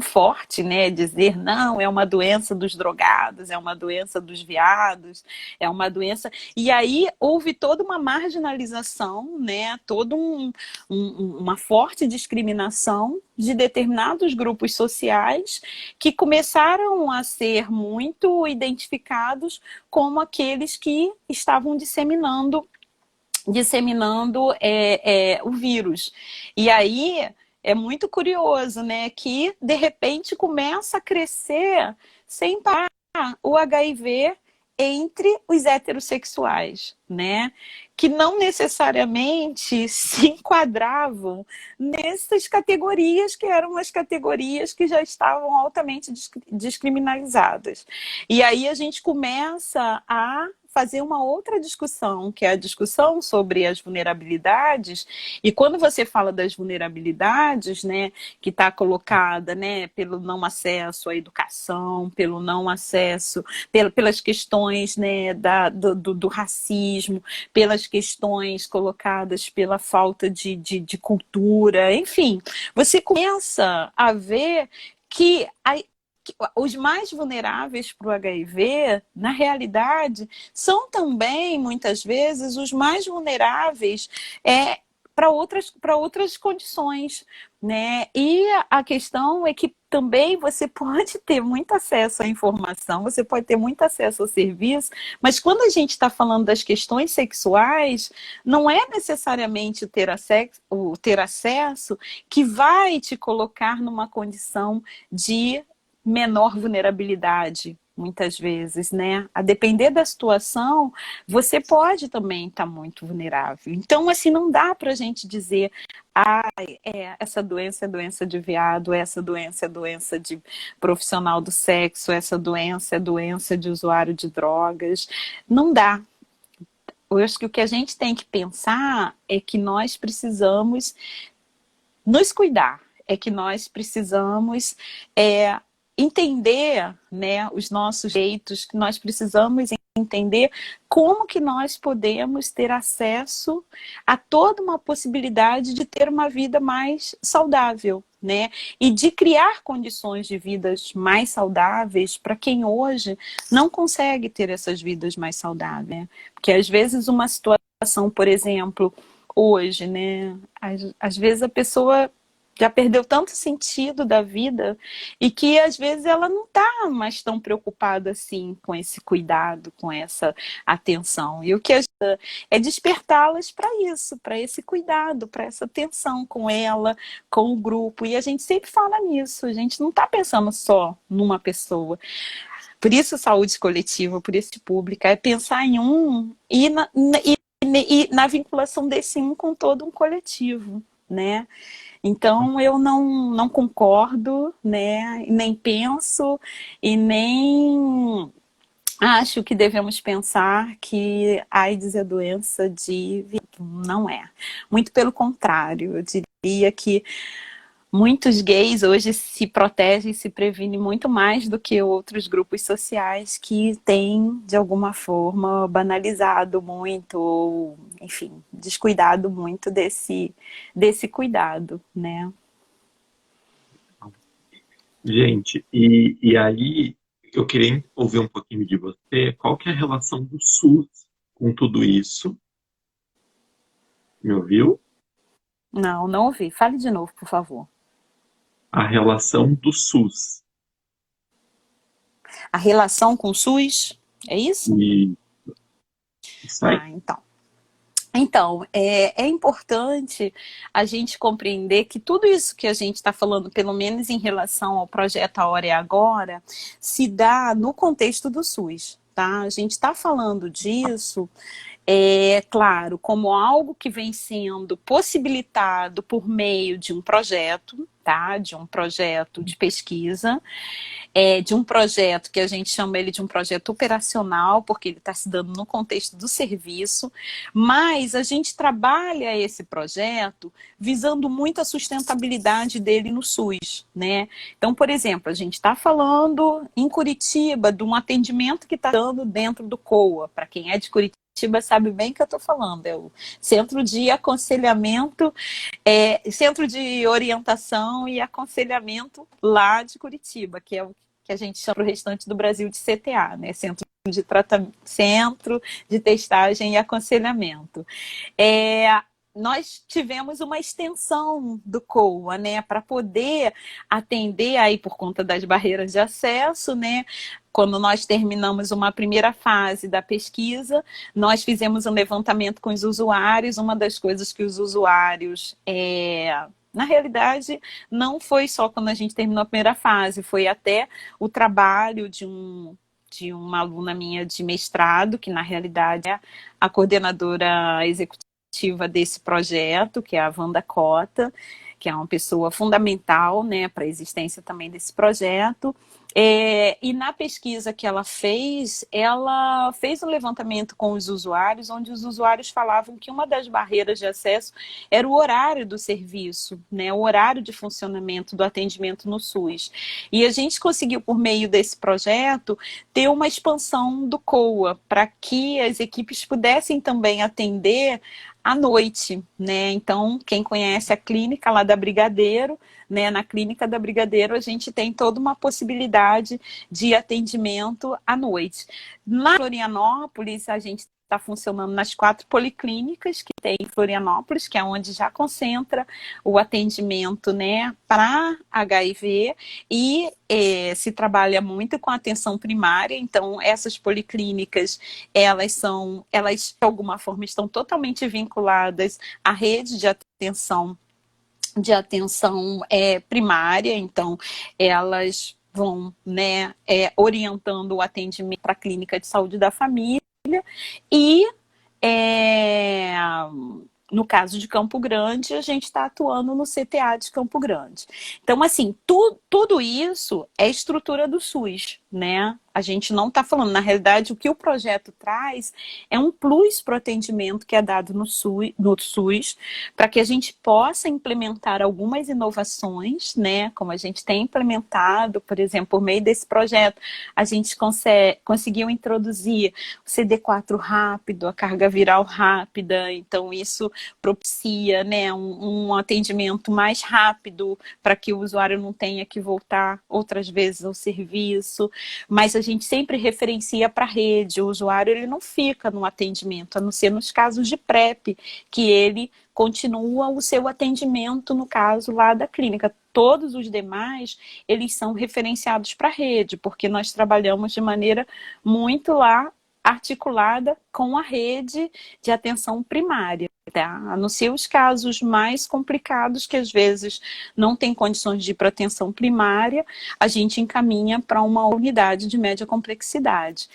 Speaker 2: forte, né, dizer não, é uma doença dos drogados, é uma doença dos viados, é uma doença, e aí houve toda uma marginalização, né, uma forte discriminação de determinados grupos sociais que começaram a ser muito identificados como aqueles que estavam disseminando disseminando o vírus. E aí é muito curioso, né, que de repente começa a crescer sem parar o HIV entre os heterossexuais, né? Que não necessariamente se enquadravam nessas categorias que eram as categorias que já estavam altamente descriminalizadas. E aí a gente começa a fazer uma outra discussão, que é a discussão sobre as vulnerabilidades. E quando você fala das vulnerabilidades, né, que está colocada, né, pelo não acesso à educação, pelo não acesso, pelas questões, né, do racismo, pelas questões colocadas pela falta de cultura, enfim, você começa a ver que os mais vulneráveis para o HIV, na realidade, são também, muitas vezes, os mais vulneráveis para outras condições, né? E a questão é que também você pode ter muito acesso à informação, você pode ter muito acesso ao serviço, mas quando a gente está falando das questões sexuais, não é necessariamente o ter acesso que vai te colocar numa condição de menor vulnerabilidade, muitas vezes, né? A depender da situação, você pode também estar muito vulnerável. Então, assim, não dá para a gente dizer essa doença é doença de viado, essa doença é doença de profissional do sexo, essa doença é doença de usuário de drogas. Não dá. Eu acho que o que a gente tem que pensar é que nós precisamos nos cuidar, é que nós precisamos entender, né, os nossos jeitos, que nós precisamos entender como que nós podemos ter acesso a toda uma possibilidade de ter uma vida mais saudável, né? E de criar condições de vidas mais saudáveis para quem hoje não consegue ter essas vidas mais saudáveis, né? Porque às vezes uma situação, por exemplo, hoje, né? Às vezes a pessoa já perdeu tanto sentido da vida e que às vezes ela não está mais tão preocupada assim com esse cuidado, com essa atenção. E o que ajuda é despertá-las para isso, para esse cuidado, para essa atenção com ela, com o grupo. E a gente sempre fala nisso, a gente não está pensando só numa pessoa. Por isso saúde coletiva, por isso pública, é pensar em um e na vinculação desse um com todo um coletivo, né? Então, eu não concordo, né? Nem penso e nem acho que devemos pensar que a AIDS é doença de viado. Não é. Muito pelo contrário, eu diria que muitos gays hoje se protegem e se previnem muito mais do que outros grupos sociais que têm, de alguma forma, banalizado muito, ou, enfim, descuidado muito desse cuidado, né?
Speaker 3: Gente, e aí eu queria ouvir um pouquinho de você. Qual que é a relação do SUS com tudo isso? Me ouviu?
Speaker 2: Não ouvi. Fale de novo, por favor.
Speaker 3: A relação do SUS.
Speaker 2: A relação com o SUS, é isso?
Speaker 3: E isso aí.
Speaker 2: Então. Então, é importante a gente compreender que tudo isso que a gente está falando, pelo menos em relação ao projeto A Hora é Agora, se dá no contexto do SUS, tá? A gente está falando disso, claro, como algo que vem sendo possibilitado por meio de um projeto, tá? De um projeto de pesquisa, de um projeto que a gente chama ele de um projeto operacional, porque ele está se dando no contexto do serviço, mas a gente trabalha esse projeto visando muito a sustentabilidade dele no SUS, né? Então, por exemplo, a gente está falando em Curitiba de um atendimento que está dando dentro do COA. Para quem é de Curitiba sabe bem o que eu estou falando, é o Centro de Aconselhamento, Centro de Orientação e Aconselhamento lá de Curitiba, que é o que a gente chama para o restante do Brasil de CTA, né? Centro de Testagem e Aconselhamento. nós tivemos uma extensão do COA, né, para poder atender aí por conta das barreiras de acesso, né? Quando nós terminamos uma primeira fase da pesquisa, nós fizemos um levantamento com os usuários. Uma das coisas que os usuários, na realidade, não foi só quando a gente terminou a primeira fase, foi até o trabalho de uma aluna minha de mestrado, que na realidade é a coordenadora executiva desse projeto, que é a Wanda Cota, que é uma pessoa fundamental, né, para a existência também desse projeto. E na pesquisa que ela fez um levantamento com os usuários, onde os usuários falavam que uma das barreiras de acesso era o horário do serviço, né, o horário de funcionamento do atendimento no SUS. E a gente conseguiu, por meio desse projeto, ter uma expansão do COA, para que as equipes pudessem também atender à noite, né? Então, quem conhece a clínica lá da Brigadeiro, né? Na clínica da Brigadeiro a gente tem toda uma possibilidade de atendimento à noite. Na Florianópolis, a gente está funcionando nas 4 policlínicas que tem em Florianópolis, que é onde já concentra o atendimento, né, para HIV, e se trabalha muito com atenção primária. Então essas policlínicas, elas de alguma forma estão totalmente vinculadas à rede de atenção primária. Então elas vão, né, orientando o atendimento para a clínica de saúde da família. E no caso de Campo Grande, a gente está atuando no CTA de Campo Grande. Então, assim, tudo isso é estrutura do SUS, né? A gente não está falando, na realidade, o que o projeto traz é um plus para o atendimento que é dado no SUS, para que a gente possa implementar algumas inovações, né? Como a gente tem implementado, por exemplo, por meio desse projeto, a gente conseguiu introduzir o CD4 rápido, a carga viral rápida. Então isso propicia, né, um atendimento mais rápido, para que o usuário não tenha que voltar outras vezes ao serviço. Mas a gente sempre referencia para a rede. O usuário, ele não fica no atendimento, a não ser nos casos de PrEP, que ele continua o seu atendimento, no caso lá da clínica. Todos os demais, eles são referenciados para a rede, porque nós trabalhamos de maneira muito lá articulada com a rede de atenção primária, tá? A não ser os casos mais complicados, que às vezes não tem condições de ir para atenção primária, a gente encaminha para uma unidade de média complexidade.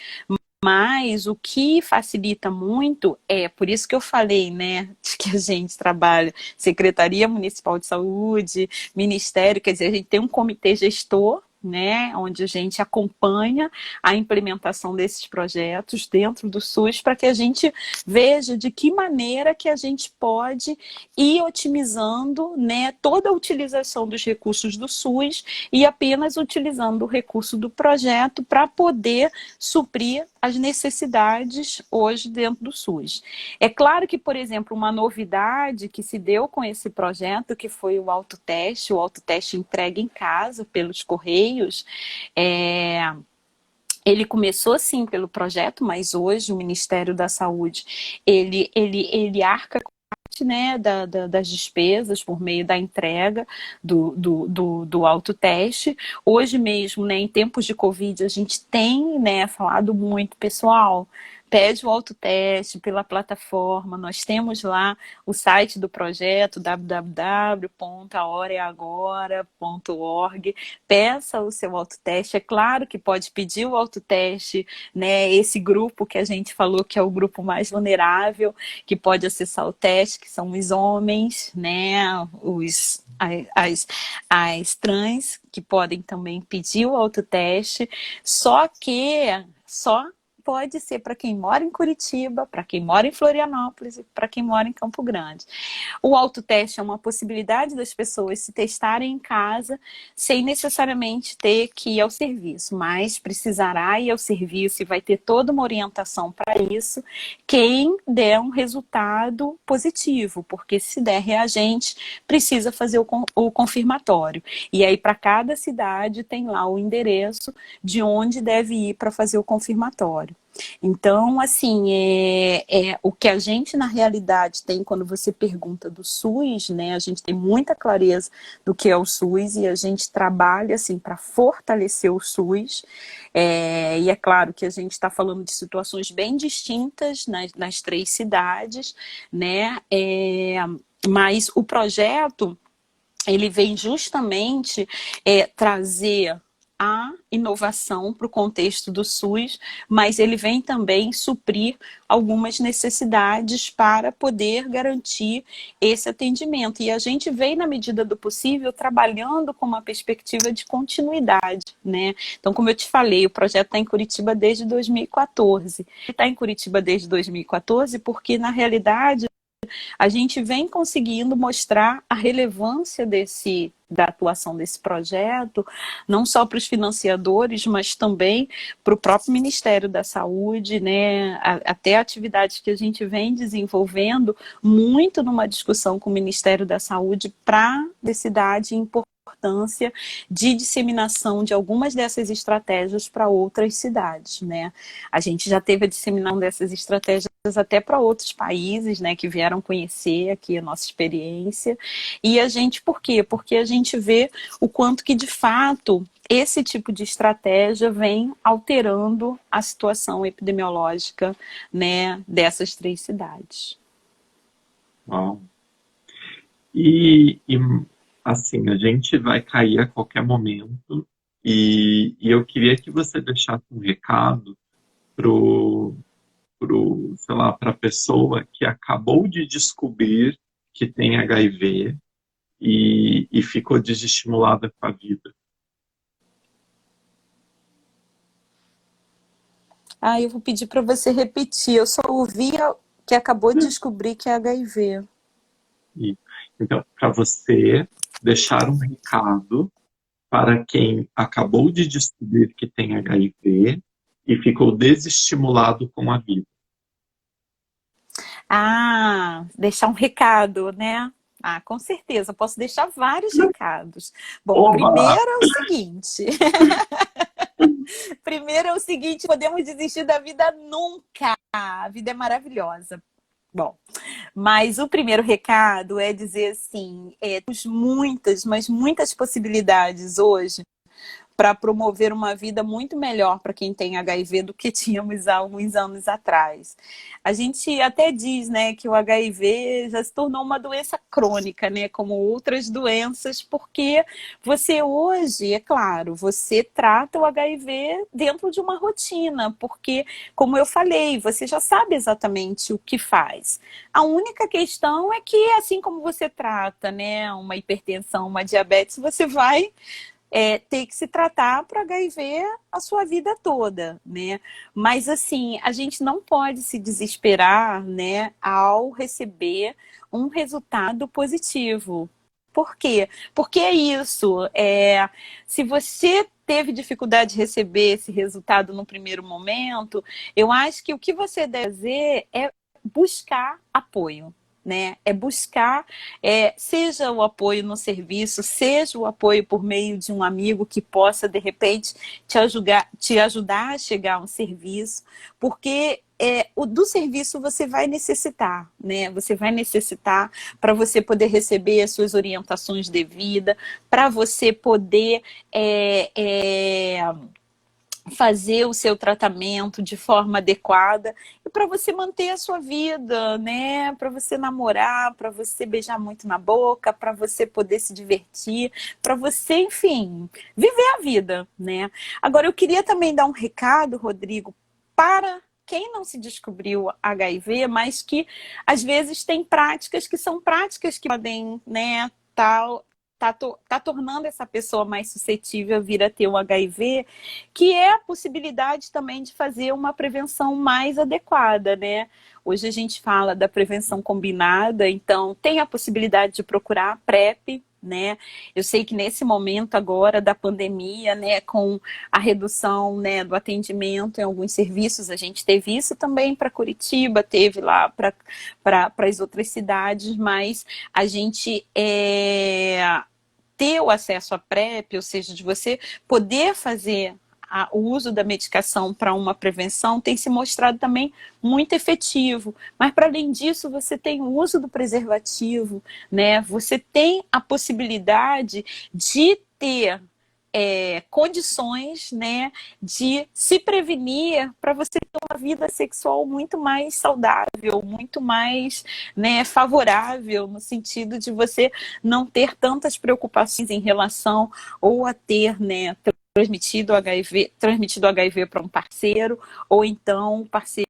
Speaker 2: Mas o que facilita muito por isso que eu falei, né, de que a gente trabalha Secretaria Municipal de Saúde, Ministério, quer dizer, a gente tem um comitê gestor, né, onde a gente acompanha a implementação desses projetos dentro do SUS, para que a gente veja de que maneira que a gente pode ir otimizando, né, toda a utilização dos recursos do SUS e apenas utilizando o recurso do projeto para poder suprir as necessidades hoje dentro do SUS. É claro que, por exemplo, uma novidade que se deu com esse projeto, que foi o autoteste entregue em casa pelos Correios. Ele começou sim pelo projeto, mas hoje o Ministério da Saúde, ele arca com parte, né, das despesas por meio da entrega do autoteste. Hoje mesmo, né, em tempos de Covid, a gente tem, né, falado muito, pessoal, pede o autoteste pela plataforma. Nós temos lá o site do projeto, www.ahoraeagora.org. Peça o seu autoteste. É claro que pode pedir o autoteste, né? Esse grupo que a gente falou que é o grupo mais vulnerável, que pode acessar o teste, que são os homens, né? As trans, que podem também pedir o autoteste. Só pode ser para quem mora em Curitiba, para quem mora em Florianópolis e para quem mora em Campo Grande. O autoteste é uma possibilidade das pessoas se testarem em casa sem necessariamente ter que ir ao serviço, mas precisará ir ao serviço e vai ter toda uma orientação para isso quem der um resultado positivo, porque se der reagente, precisa fazer o confirmatório. E aí para cada cidade tem lá o endereço de onde deve ir para fazer o confirmatório. Então, assim, o que a gente, na realidade, tem quando você pergunta do SUS, né? A gente tem muita clareza do que é o SUS e a gente trabalha, assim, para fortalecer o SUS. E é claro que a gente está falando de situações bem distintas nas 3 cidades, né? Mas o projeto, ele vem justamente trazer a inovação para o contexto do SUS, mas ele vem também suprir algumas necessidades para poder garantir esse atendimento. E a gente vem, na medida do possível, trabalhando com uma perspectiva de continuidade, né? Então, como eu te falei, o projeto está em Curitiba desde 2014. Está em Curitiba desde 2014 porque, na realidade, a gente vem conseguindo mostrar a relevância da atuação desse projeto, não só para os financiadores, mas também para o próprio Ministério da Saúde, né? Até atividades que a gente vem desenvolvendo muito numa discussão com o Ministério da Saúde para a necessidade e importância de disseminação de algumas dessas estratégias para outras cidades, né? A gente já teve a disseminação dessas estratégias até para outros países, né, que vieram conhecer aqui a nossa experiência. E a gente, por quê? Porque a gente vê o quanto que, de fato, esse tipo de estratégia vem alterando a situação epidemiológica, né, dessas 3 cidades.
Speaker 3: Uau. Assim, a gente vai cair a qualquer momento e eu queria que você deixasse um recado sei lá, para a pessoa que acabou de descobrir que tem HIV e ficou desestimulada com a vida.
Speaker 2: Eu vou pedir para você repetir. Eu só ouvi que acabou de descobrir que é HIV.
Speaker 3: Então, para você deixar um recado para quem acabou de descobrir que tem HIV e ficou desestimulado com a vida.
Speaker 2: Deixar um recado, né? Com certeza, posso deixar vários recados. Bom,
Speaker 3: Oba!
Speaker 2: Primeiro é o seguinte, podemos desistir da vida nunca. A vida é maravilhosa. Bom, mas o primeiro recado é dizer assim, temos muitas, mas muitas possibilidades hoje para promover uma vida muito melhor para quem tem HIV do que tínhamos há alguns anos atrás. A gente até diz, né, que o HIV já se tornou uma doença crônica, né, como outras doenças, porque você hoje, é claro, você trata o HIV dentro de uma rotina, porque, como eu falei, você já sabe exatamente o que faz. A única questão é que, assim como você trata, né, uma hipertensão, uma diabetes, você vai ter que se tratar para HIV a sua vida toda, né? Mas, assim, a gente não pode se desesperar, né, ao receber um resultado positivo. Por quê? Porque é isso. Se você teve dificuldade de receber esse resultado no primeiro momento, eu acho que o que você deve fazer é buscar apoio. Né? É buscar, seja o apoio no serviço, seja o apoio por meio de um amigo que possa, de repente, te ajudar a chegar a um serviço, porque do serviço você vai necessitar, né? Você vai necessitar para você poder receber as suas orientações devidas, para você poder fazer o seu tratamento de forma adequada e para você manter a sua vida, né? Para você namorar, para você beijar muito na boca, para você poder se divertir, para você, enfim, viver a vida, né? Agora, eu queria também dar um recado, Rodrigo, para quem não se descobriu HIV, mas que às vezes tem práticas que são práticas que podem, né, tá tornando essa pessoa mais suscetível a vir a ter o HIV, que é a possibilidade também de fazer uma prevenção mais adequada, né? Hoje a gente fala da prevenção combinada, então tem a possibilidade de procurar a PrEP, né? Eu sei que nesse momento agora da pandemia, né, com a redução, né, do atendimento em alguns serviços, a gente teve isso também para Curitiba, teve lá para as outras cidades, mas a gente ter o acesso à PrEP, ou seja, de você poder fazer o uso da medicação para uma prevenção tem se mostrado também muito efetivo. Mas, para além disso, você tem o uso do preservativo, né? Você tem a possibilidade de ter condições, né, de se prevenir para você ter uma vida sexual muito mais saudável, muito mais, né, favorável, no sentido de você não ter tantas preocupações em relação ou a ter, né, transmitido HIV para um parceiro, ou então o parceiro